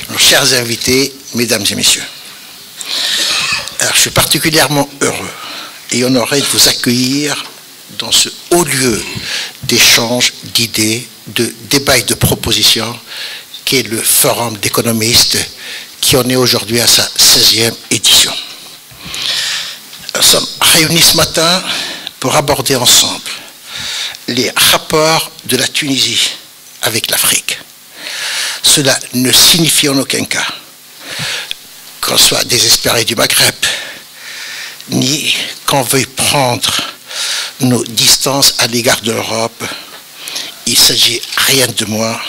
nos chers invités, mesdames et messieurs. Alors, je suis particulièrement heureux et honoré de vous accueillir dans ce haut lieu d'échange d'idées, de débats et de propositions qui est le Forum d'économistes qui en est aujourd'hui à sa 16e édition. Nous sommes réunis ce matin pour aborder ensemble les rapports de la Tunisie avec l'Afrique. Cela ne signifie en aucun cas qu'on soit désespéré du Maghreb, ni qu'on veuille prendre nos distances à l'égard de l'Europe. Il s'agit rien de moins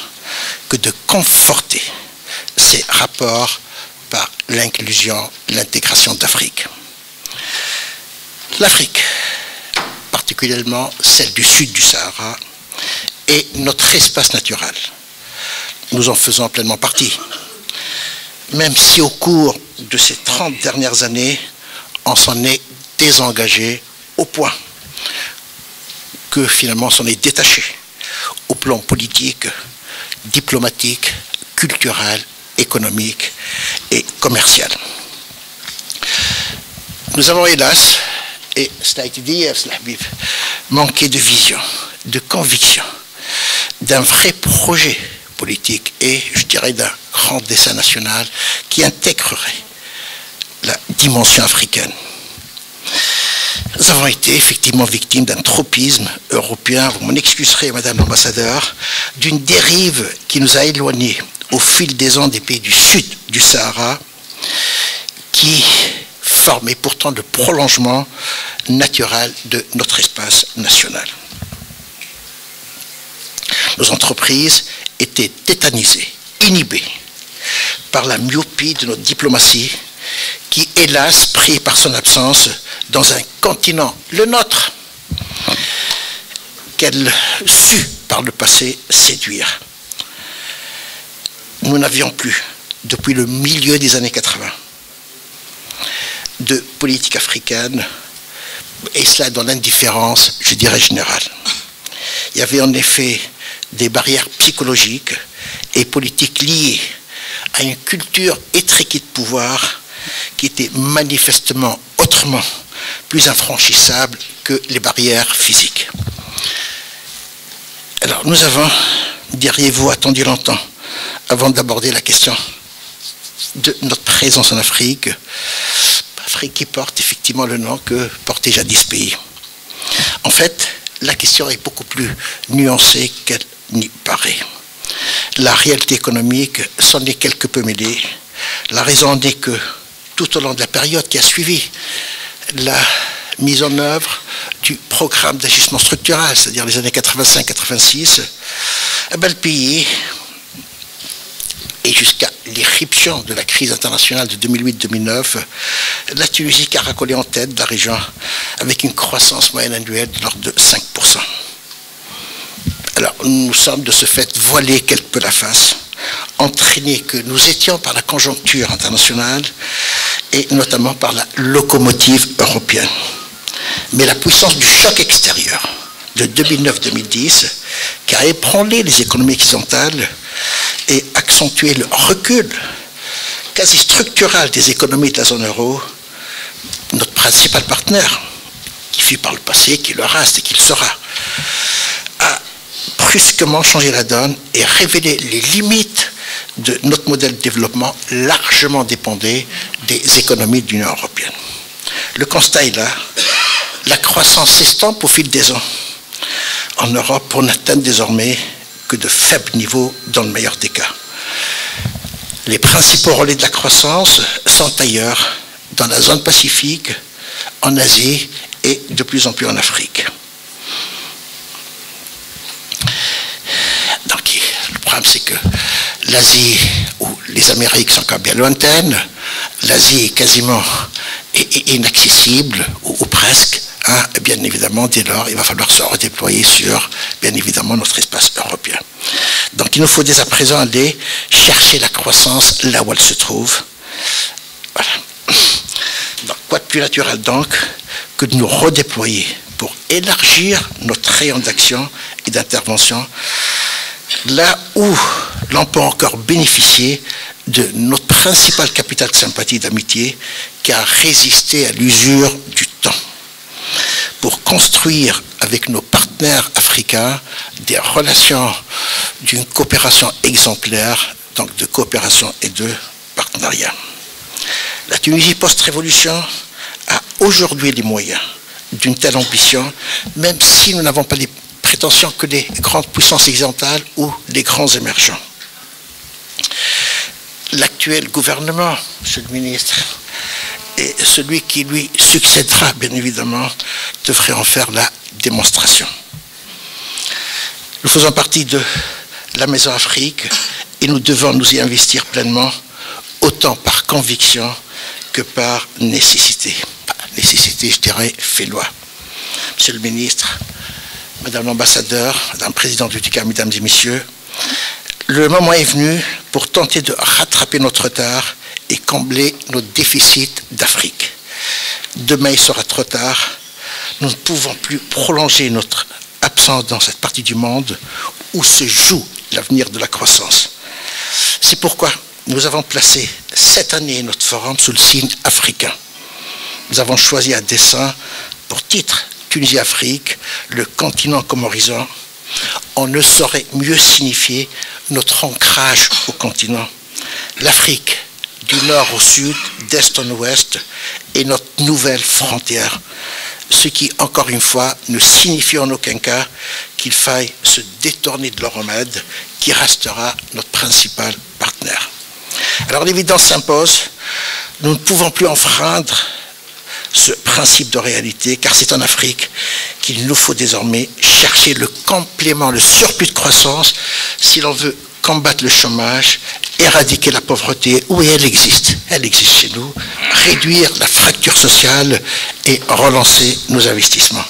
que de conforter ces rapports par l'inclusion, l'intégration d'Afrique. L'Afrique, particulièrement celle du sud du Sahara, est notre espace naturel. Nous en faisons pleinement partie. Même si au cours de ces 30 dernières années, on s'en est désengagé au point que finalement on s'en est détaché au plan politique, diplomatique, culturel, économique et commercial. Nous avons hélas, et cela a été dit hier, manqué de vision, de conviction, d'un vrai projet politique et, je dirais, d'un grand dessein national qui intégrerait la dimension africaine. Nous avons été effectivement victimes d'un tropisme européen, vous m'en excuserez, Madame l'ambassadeur, d'une dérive qui nous a éloignés au fil des ans des pays du sud du Sahara, qui formait pourtant le prolongement naturel de notre espace national. Nos entreprises étaient tétanisées, inhibées par la myopie de notre diplomatie qui, hélas, pris par son absence dans un continent, le nôtre, qu'elle sut par le passé séduire. Nous n'avions plus, depuis le milieu des années 80, de politique africaine, et cela dans l'indifférence, je dirais, générale. Il y avait en effet des barrières psychologiques et politiques liées à une culture étriquée de pouvoir qui était manifestement autrement plus infranchissable que les barrières physiques. Alors nous avons, diriez-vous, attendu longtemps avant d'aborder la question de notre présence en Afrique, Afrique qui porte effectivement le nom que portait jadis ce pays. En fait, la question est beaucoup plus nuancée qu'elle n'y paraît. La réalité économique s'en est quelque peu mêlée. La raison en est que tout au long de la période qui a suivi la mise en œuvre du programme d'ajustement structurel, c'est-à-dire les années 85-86, le pays, et jusqu'à l'irruption de la crise internationale de 2008-2009, la Tunisie caracolait en tête de la région avec une croissance moyenne annuelle de l'ordre de 5%. Alors, nous sommes de ce fait voilés quelque peu la face, entraînés que nous étions par la conjoncture internationale et notamment par la locomotive européenne. Mais la puissance du choc extérieur de 2009-2010, qui a ébranlé les économies occidentales et accentué le recul quasi structurel des économies de la zone euro, notre principal partenaire, qui fut par le passé, qui le reste et qui le sera, a brusquement changé la donne et révélé les limites de notre modèle de développement largement dépendait des économies de l'Union européenne. Le constat est là, la croissance s'estompe au fil des ans en Europe pour n'atteindre désormais que de faibles niveaux dans le meilleur des cas. Les principaux relais de la croissance sont ailleurs, dans la zone Pacifique, en Asie et de plus en plus en Afrique. Donc, le problème, c'est que l'Asie ou les Amériques sont quand même bien lointaines, l'Asie est quasiment inaccessible, ou presque, hein, bien évidemment, dès lors, il va falloir se redéployer sur, bien évidemment, notre espace européen. Donc, il nous faut dès à présent aller chercher la croissance là où elle se trouve. Voilà. Donc, quoi de plus naturel, donc, que de nous redéployer pour élargir notre rayon d'action et d'intervention là où l'on peut encore bénéficier de notre principal capital de sympathie et d'amitié qui a résisté à l'usure du temps, pour construire avec nos partenaires africains des relations d'une coopération exemplaire, donc de coopération et de partenariat. La Tunisie post-révolution a aujourd'hui les moyens d'une telle ambition, même si nous n'avons pas les prétentions que les grandes puissances occidentales ou les grands émergents. L'actuel gouvernement, Monsieur le ministre, et celui qui lui succédera, bien évidemment, devrait en faire la démonstration. Nous faisons partie de la Maison Afrique et nous devons nous y investir pleinement, autant par conviction que par nécessité. Nécessité, je dirais, fait loi. Monsieur le ministre, Madame l'ambassadeur, Madame la Présidente du TICA, Mesdames et Messieurs, le moment est venu pour tenter de rattraper notre retard et combler nos déficits d'Afrique. Demain, il sera trop tard. Nous ne pouvons plus prolonger notre absence dans cette partie du monde où se joue l'avenir de la croissance. C'est pourquoi nous avons placé cette année notre forum sous le signe africain. Nous avons choisi à dessein pour titre Tunisie-Afrique, le continent comme horizon. On ne saurait mieux signifier notre ancrage au continent. L'Afrique, du nord au sud, d'est en ouest, est notre nouvelle frontière. Ce qui, encore une fois, ne signifie en aucun cas qu'il faille se détourner de l'Euromède, qui restera notre principal partenaire. Alors l'évidence s'impose, nous ne pouvons plus enfreindre ce principe de réalité, car c'est en Afrique qu'il nous faut désormais chercher le complément, le surplus de croissance, si l'on veut combattre le chômage, éradiquer la pauvreté, oui, elle existe chez nous, réduire la fracture sociale et relancer nos investissements.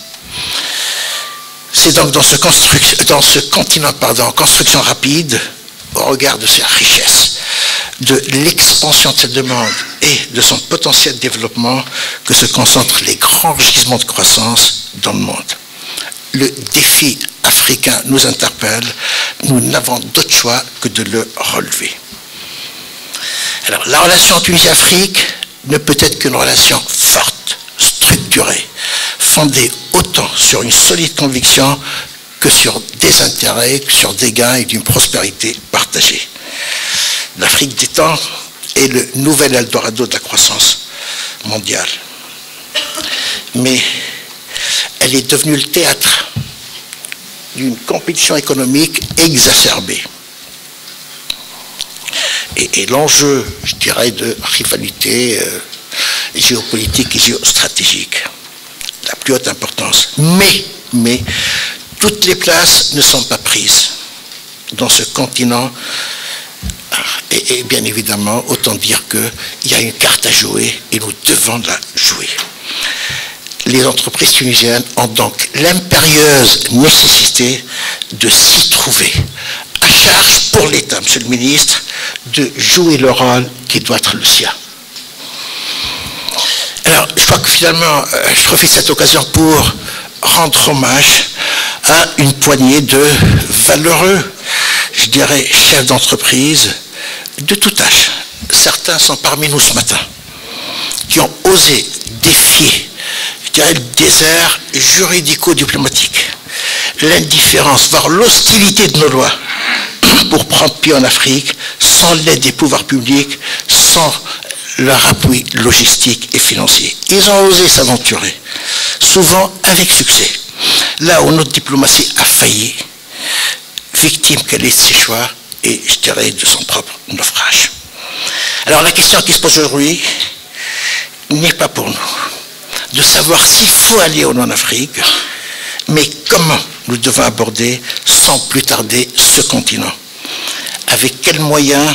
C'est donc dans ce continent, construction rapide, au regard de sa richesse, de l'expansion de cette demande et de son potentiel de développement que se concentrent les grands gisements de croissance dans le monde. Le défi africain nous interpelle, nous n'avons d'autre choix que de le relever. Alors, la relation Tunisie-Afrique ne peut être qu'une relation forte, structurée, fondée autant sur une solide conviction que sur des intérêts, que sur des gains et d'une prospérité partagée. L'Afrique des temps est le nouvel Eldorado de la croissance mondiale. Mais elle est devenue le théâtre d'une compétition économique exacerbée. Et l'enjeu, je dirais, de rivalité géopolitique et géostratégique, la plus haute importance. Mais toutes les places ne sont pas prises dans ce continent. Et bien évidemment, autant dire qu'il y a une carte à jouer et nous devons la jouer. Les entreprises tunisiennes ont donc l'impérieuse nécessité de s'y trouver. À charge pour l'État, Monsieur le ministre, de jouer le rôle qui doit être le sien. Alors, je crois que finalement, je profite de cette occasion pour rendre hommage à une poignée de valeureux, je dirais, chefs d'entreprise de tout âge. Certains sont parmi nous ce matin, qui ont osé défier, je dirais, le désert juridico-diplomatique, l'indifférence, voire l'hostilité de nos lois, pour prendre pied en Afrique, sans l'aide des pouvoirs publics, sans leur appui logistique et financier. Ils ont osé s'aventurer, souvent avec succès, là où notre diplomatie a failli, victime qu'elle est de ses choix et, je dirais, de son propre naufrage. Alors la question qui se pose aujourd'hui n'est pas pour nous de savoir s'il faut aller ou non en Afrique, mais comment nous devons aborder sans plus tarder ce continent. Avec quels moyens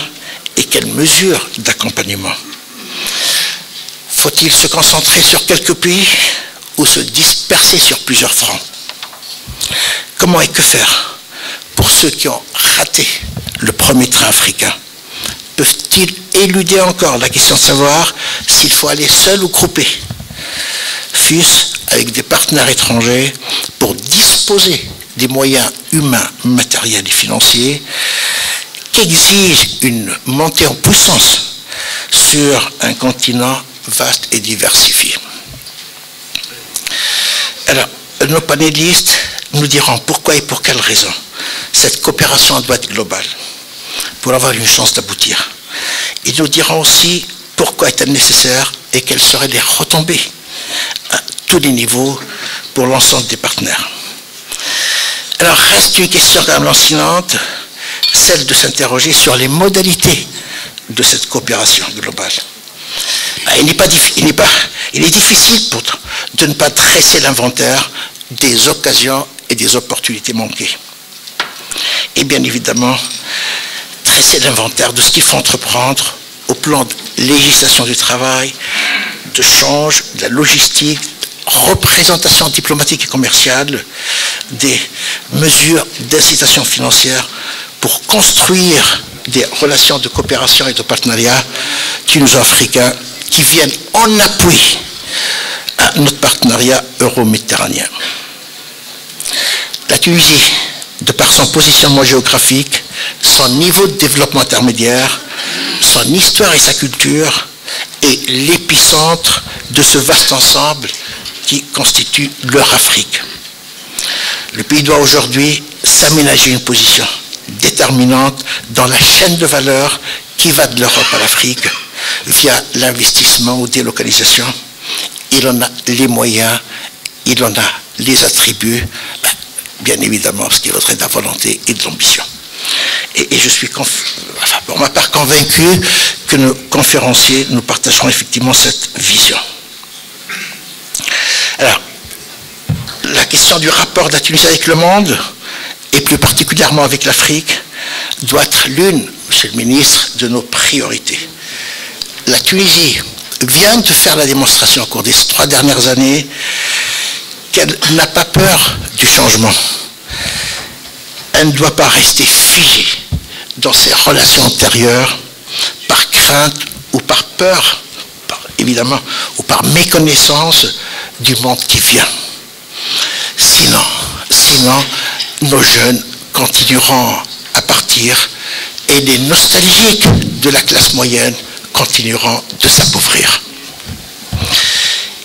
et quelles mesures d'accompagnement? Faut-il se concentrer sur quelques pays ou se disperser sur plusieurs fronts? Comment et que faire pour ceux qui ont raté le premier train africain? Peuvent-ils éluder encore la question de savoir s'il faut aller seul ou groupé, fût-ce avec des partenaires étrangers, pour disposer des moyens humains, matériels et financiers, qu'exige une montée en puissance sur un continent vaste et diversifié. Alors, nos panélistes nous diront pourquoi et pour quelles raisons cette coopération doit être globale pour avoir une chance d'aboutir. Ils nous diront aussi pourquoi est-elle nécessaire et quelles seraient les retombées à tous les niveaux pour l'ensemble des partenaires. Alors, reste une question quand même lancinante, celle de s'interroger sur les modalités de cette coopération globale. Il est difficile de ne pas dresser l'inventaire des occasions et des opportunités manquées. Et bien évidemment, dresser l'inventaire de ce qu'il faut entreprendre au plan de législation du travail, de change, de la logistique, représentation diplomatique et commerciale, des mesures d'incitation financière pour construire des relations de coopération et de partenariat tunisio-africains qui viennent en appui à notre partenariat euro-méditerranéen. La Tunisie, de par son positionnement géographique, son niveau de développement intermédiaire, son histoire et sa culture, est l'épicentre de ce vaste ensemble qui constitue leur Afrique. Le pays doit aujourd'hui s'aménager une position déterminante dans la chaîne de valeur qui va de l'Europe à l'Afrique via l'investissement ou délocalisation. Il en a les moyens, il en a les attributs, bien évidemment, parce qu'il faudrait de la volonté et de l'ambition. Et je suis, pour ma part, convaincu que nos conférenciers, nous partagerons effectivement cette vision. Alors, la question du rapport de la Tunisie avec le monde, et plus particulièrement avec l'Afrique, doit être l'une, Monsieur le ministre, de nos priorités. La Tunisie vient de faire la démonstration au cours des 3 dernières années qu'elle n'a pas peur du changement. Elle ne doit pas rester figée dans ses relations antérieures par crainte ou par peur, évidemment, ou par méconnaissance du monde qui vient. Sinon, nos jeunes continueront à partir et les nostalgiques de la classe moyenne continueront de s'appauvrir.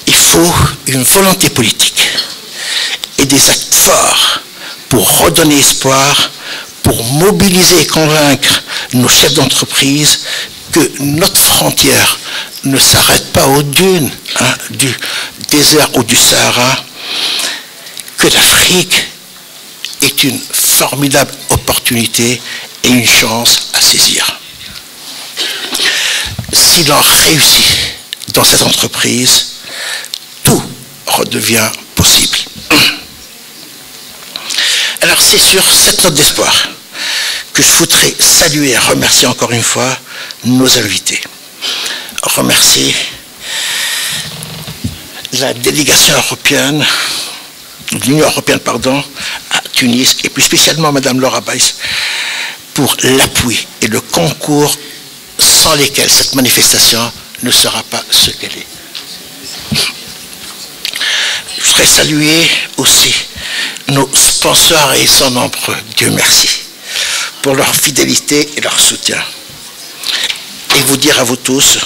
Il faut une volonté politique et des actes forts pour redonner espoir, pour mobiliser et convaincre nos chefs d'entreprise que notre frontière ne s'arrête pas aux dunes du désert ou du Sahara, que l'Afrique est une formidable opportunité et une chance à saisir. Si l'on réussit dans cette entreprise, tout redevient possible. Alors c'est sur cette note d'espoir que je voudrais saluer et remercier encore une fois nos invités. Remercier la délégation européenne, l'Union européenne, pardon, à Tunis, et plus spécialement Madame Laura Weiss, pour l'appui et le concours sans lesquels cette manifestation ne sera pas ce qu'elle est. Je voudrais saluer aussi nos sponsors et ils sont nombreux, Dieu merci, pour leur fidélité et leur soutien. Et vous dire à vous tous,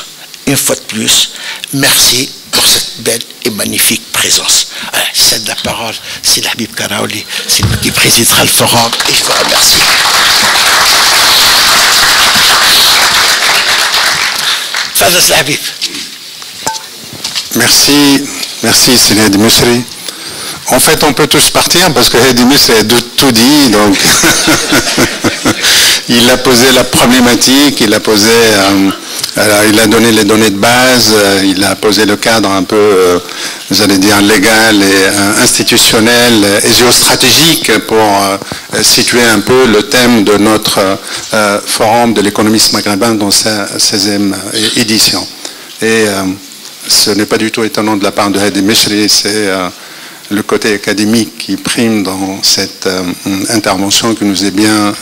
une fois de plus, merci pour cette belle et magnifique présence. Celle de la parole, c'est l'Habib Karaouli, c'est lui qui présidera le forum et je vous remercie. Fadl Habib. Merci Sidi Hedi Misri. En fait, on peut tous partir parce que Hedi Misri a tout dit, donc il a posé la problématique, il a posé, il a donné les données de base, il a posé le cadre un peu, j'allais dire, légal et institutionnel et géostratégique pour situer un peu le thème de notre forum de l'économiste maghrébin dans sa 16e édition. Et ce n'est pas du tout étonnant de la part de Hedi Misri, c'est le côté académique qui prime dans cette intervention qui nous est bien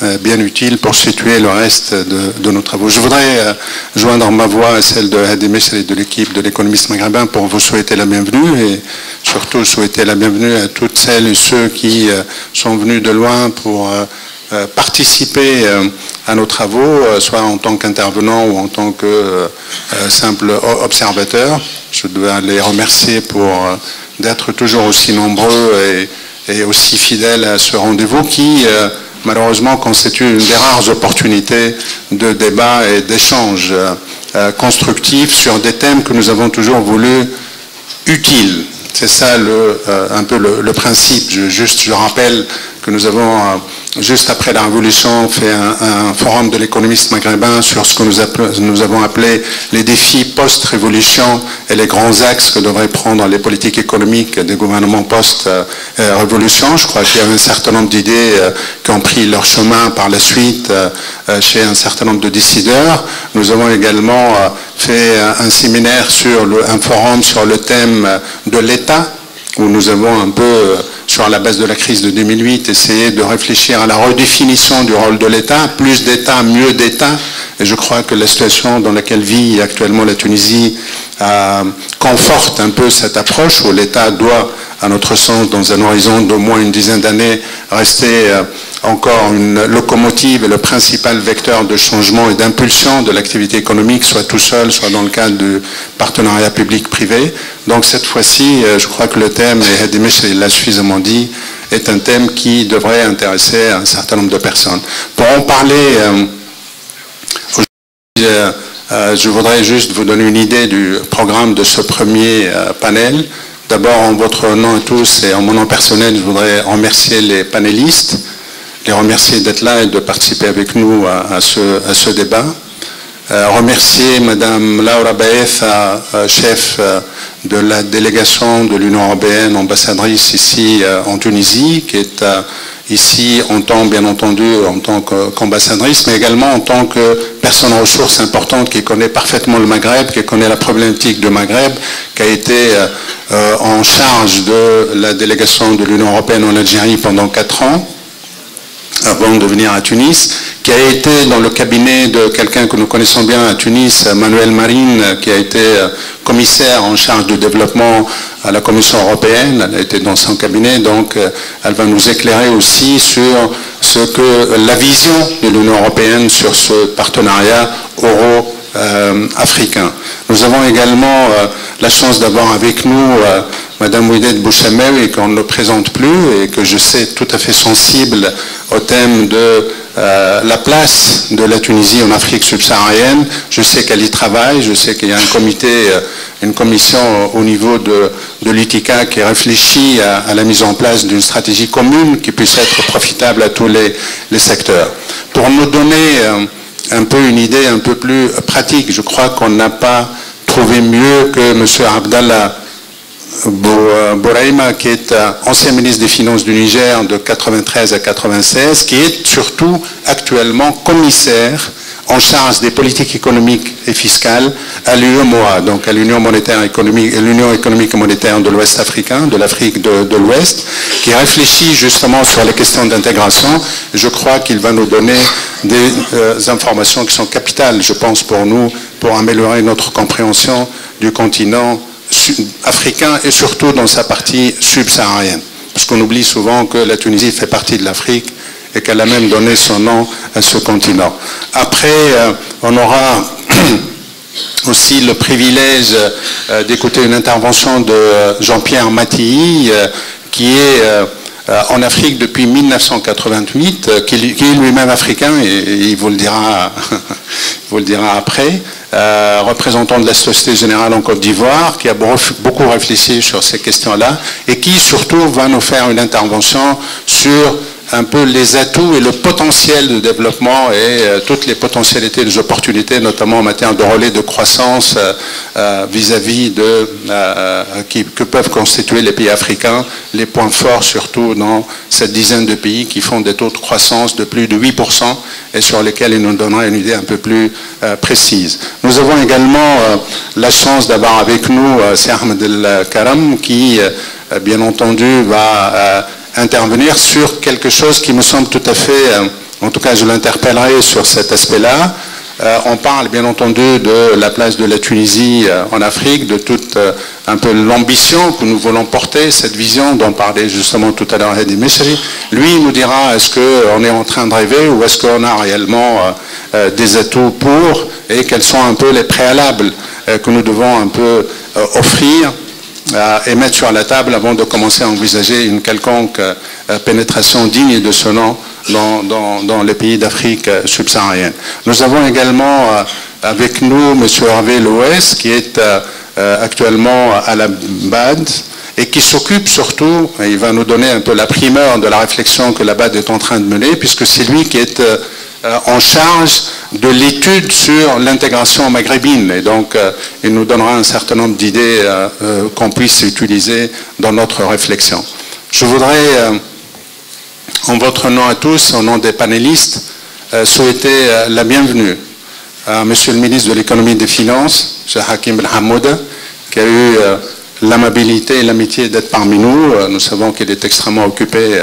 utile pour situer le reste de nos travaux. Je voudrais joindre ma voix à celle de Hadi Mechri et de l'équipe de l'économiste maghrébin pour vous souhaiter la bienvenue et surtout souhaiter la bienvenue à toutes celles et ceux qui sont venus de loin pour participer à nos travaux, soit en tant qu'intervenant ou en tant que simple observateur. Je dois les remercier pour d'être toujours aussi nombreux et aussi fidèles à ce rendez-vous qui, malheureusement, constitue une des rares opportunités de débat et d'échange constructifs sur des thèmes que nous avons toujours voulu utiles. C'est ça un peu le principe. Je rappelle que nous avons, juste après la Révolution, fait un forum de l'économiste maghrébin sur ce que nous avons appelé les défis post-révolution et les grands axes que devraient prendre les politiques économiques des gouvernements post-révolution. Je crois qu'il y a un certain nombre d'idées qui ont pris leur chemin par la suite chez un certain nombre de décideurs. Nous avons également fait un séminaire un forum sur le thème de l'État, où nous avons un peu, sur la base de la crise de 2008, essayé de réfléchir à la redéfinition du rôle de l'État. Plus d'État, mieux d'État. Et je crois que la situation dans laquelle vit actuellement la Tunisie conforte un peu cette approche où l'État doit, à notre sens, dans un horizon d'au moins une dizaine d'années, rester encore une locomotive et le principal vecteur de changement et d'impulsion de l'activité économique, soit tout seul, soit dans le cadre du partenariat public-privé. Donc cette fois-ci, je crois que le thème, et Hadi Mechri l'a suffisamment dit, est un thème qui devrait intéresser un certain nombre de personnes. Pour en parler, je voudrais juste vous donner une idée du programme de ce premier panel. D'abord, en votre nom à tous et en mon nom personnel, je voudrais remercier les panélistes, les remercier d'être là et de participer avec nous à ce débat. Remercier Madame Laura Baeza, chef de la délégation de l'Union européenne, ambassadrice ici en Tunisie, qui est ici bien entendu en tant qu'ambassadrice, mais également en tant que personne ressource importante qui connaît parfaitement le Maghreb, qui connaît la problématique du Maghreb, qui a été en charge de la délégation de l'Union européenne en Algérie pendant 4 ans, avant de venir à Tunis, qui a été dans le cabinet de quelqu'un que nous connaissons bien à Tunis, Manuel Marine, qui a été commissaire en charge du développement à la Commission européenne. Elle a été dans son cabinet, donc elle va nous éclairer aussi sur la vision de l'Union européenne sur ce partenariat euro-africain. Nous avons également la chance d'avoir avec nous Madame Ouided Bouchamewi, qu'on ne présente plus et que je sais tout à fait sensible au thème de la place de la Tunisie en Afrique subsaharienne. Je sais qu'elle y travaille, je sais qu'il y a un comité, une commission au niveau de l'UTICA qui réfléchit à la mise en place d'une stratégie commune qui puisse être profitable à tous les secteurs. Pour nous donner un peu une idée un peu plus pratique, je crois qu'on n'a pas trouvé mieux que M. Abdallah Bouraïma, qui est ancien ministre des Finances du Niger de 93 à 96, qui est surtout actuellement commissaire en charge des politiques économiques et fiscales à l'UEMOA, donc à l'Union monétaire économique et l'Union économique et monétaire de l'Ouest africain, de l'Afrique de l'Ouest, qui réfléchit justement sur les questions d'intégration. Je crois qu'il va nous donner des informations qui sont capitales, je pense, pour nous, pour améliorer notre compréhension du continent africain et surtout dans sa partie subsaharienne. Parce qu'on oublie souvent que la Tunisie fait partie de l'Afrique et qu'elle a même donné son nom à ce continent. Après, on aura aussi le privilège d'écouter une intervention de Jean-Pierre Matilly, qui est en Afrique depuis 1988, qui est lui-même africain, et il vous le dira, après, représentant de la Société Générale en Côte d'Ivoire, qui a beaucoup réfléchi sur ces questions-là, et qui surtout va nous faire une intervention sur un peu les atouts et le potentiel de développement et toutes les potentialités, les opportunités, notamment en matière de relais de croissance vis-à-vis de que peuvent constituer les pays africains, les points forts surtout dans cette dizaine de pays qui font des taux de croissance de plus de 8% et sur lesquels il nous donnera une idée un peu plus précise. Nous avons également la chance d'avoir avec nous Sir Ahmed El Karam qui, bien entendu, va intervenir sur quelque chose qui me semble tout à fait, en tout cas je l'interpellerai sur cet aspect-là. On parle bien entendu de la place de la Tunisie en Afrique, de toute un peu l'ambition que nous voulons porter, cette vision dont parlait justement tout à l'heure Hedi Meshri. Lui nous dira est-ce qu'on est en train de rêver ou est-ce qu'on a réellement des atouts pour et quels sont un peu les préalables que nous devons un peu offrir et mettre sur la table avant de commencer à envisager une quelconque pénétration digne de ce nom dans les pays d'Afrique subsaharienne. Nous avons également avec nous M. Hervé Loès qui est actuellement à la BAD et qui s'occupe surtout, et il va nous donner un peu la primeur de la réflexion que la BAD est en train de mener, puisque c'est lui qui est en charge de l'étude sur l'intégration maghrébine. Et donc, il nous donnera un certain nombre d'idées qu'on puisse utiliser dans notre réflexion. Je voudrais, en votre nom à tous, au nom des panélistes, souhaiter la bienvenue à Monsieur le ministre de l'Économie et des Finances, M. Hakim Ben Hamouda, qui a eu l'amabilité et l'amitié d'être parmi nous. Nous savons qu'il est extrêmement occupé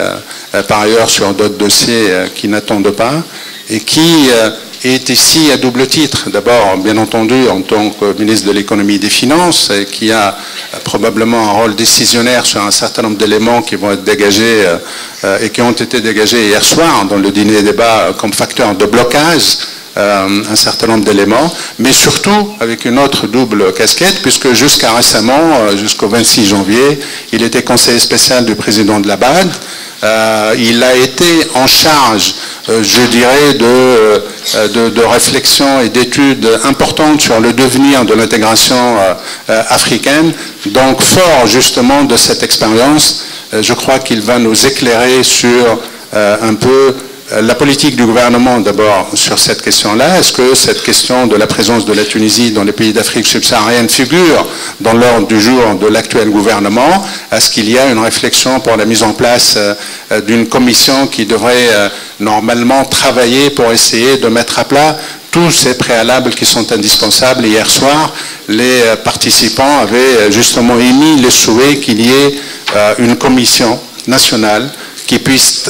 par ailleurs sur d'autres dossiers qui n'attendent pas, et qui est ici à double titre. D'abord, bien entendu, en tant que ministre de l'Économie et des Finances, et qui a probablement un rôle décisionnaire sur un certain nombre d'éléments qui vont être dégagés et qui ont été dégagés hier soir dans le dîner débat comme facteur de blocage, un certain nombre d'éléments, mais surtout avec une autre double casquette, puisque jusqu'à récemment, jusqu'au 26 janvier, il était conseiller spécial du président de la BAD. Il a été en charge, je dirais, de réflexion et d'études importantes sur le devenir de l'intégration africaine. Donc, fort justement de cette expérience, je crois qu'il va nous éclairer sur un peu la politique du gouvernement d'abord sur cette question-là. Est-ce que cette question de la présence de la Tunisie dans les pays d'Afrique subsaharienne figure dans l'ordre du jour de l'actuel gouvernement? Est-ce qu'il y a une réflexion pour la mise en place d'une commission qui devrait normalement travailler pour essayer de mettre à plat tous ces préalables qui sont indispensables? Hier soir, les participants avaient justement émis le souhait qu'il y ait une commission nationale qui puisse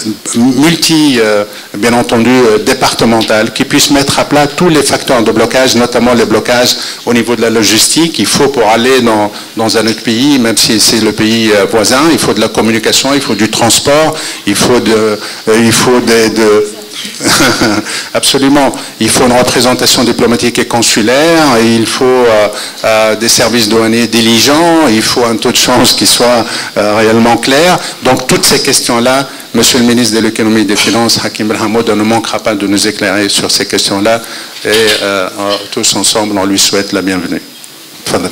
bien entendu départementale, qui puisse mettre à plat tous les facteurs de blocage, notamment les blocages au niveau de la logistique. Il faut pour aller dans un autre pays, même si c'est le pays voisin, il faut de la communication, il faut du transport, il faut absolument. Il faut une représentation diplomatique et consulaire, et il faut des services douaniers diligents, il faut un taux de change qui soit réellement clair. Donc toutes ces questions-là, Monsieur le ministre de l'Économie et des Finances, Hakim Ben Hamouda, ne manquera pas de nous éclairer sur ces questions-là, et tous ensemble, on lui souhaite la bienvenue. Fadal.